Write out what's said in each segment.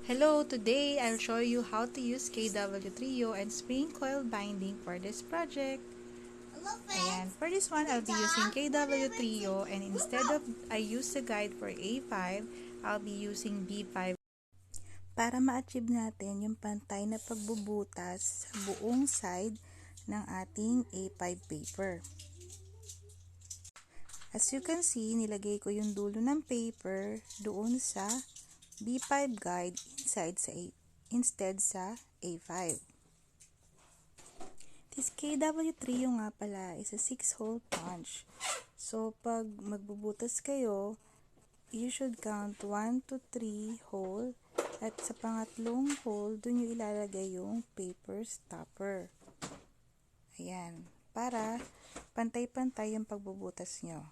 Hello, today I'll show you how to use KW Trio and spring coil binding for this project. Ayan, for this one, I'll be using KW Trio, and instead of I use the guide for A5, I'll be using B5 para ma-achieve natin yung pantay na pagbubutas sa buong side ng ating A5 paper. As you can see, nilagay ko yung dulo ng paper doon sa B5 guide instead sa A5. This KW3 yung nga pala is a 6-hole punch. So, pag magbubutas kayo, you should count 1 to 3 hole at sa pangatlong hole, dun yung ilalagay yung paper stopper. Ayan, para pantay-pantay yung pagbubutas nyo.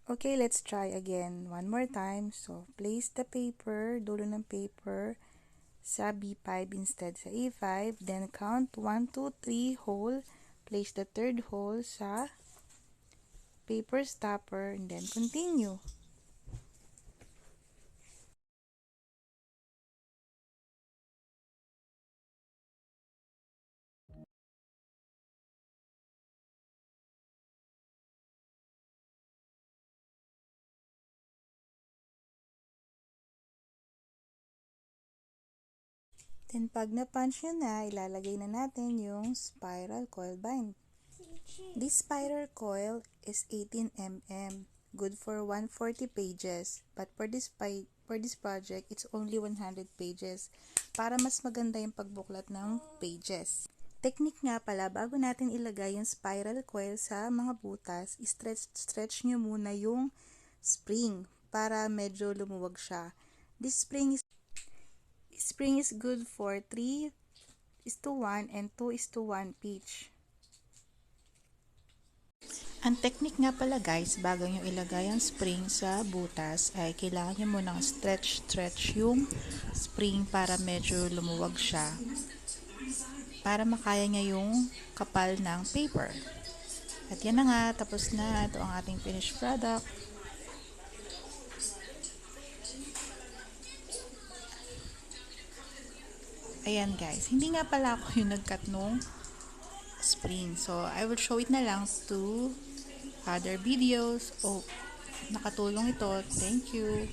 Okay, let's try again one more time. So, place the paper, dulo ng paper, sa B5 instead sa A5. Then, count 1, 2, 3 hole. Place the third hole sa paper stopper and then continue. Then, pag na-punch nyo na, ilalagay na natin yung spiral coil bind. This spiral coil is 18 mm, good for 140 pages. But for this project, it's only 100 pages para mas maganda yung pagbuklat ng pages. Technique nga pala, bago natin ilagay yung spiral coil sa mga butas, stretch nyo muna yung spring para medyo lumuwag siya. This spring is good for 3:1 and 2:1 pitch. Ang technique nga pala guys, bago nyo ilagay ang spring sa butas, ay kailangan nyo munang stretch yung spring para medyo lumuwag siya. Para makaya niya yung kapal ng paper. At yan na nga, tapos na. Ito ang ating finished product. Ayan guys, hindi nga pala ako yung nag-cut nung spring. So, I will show it na lang to other videos. Oh, nakatulong ito. Thank you.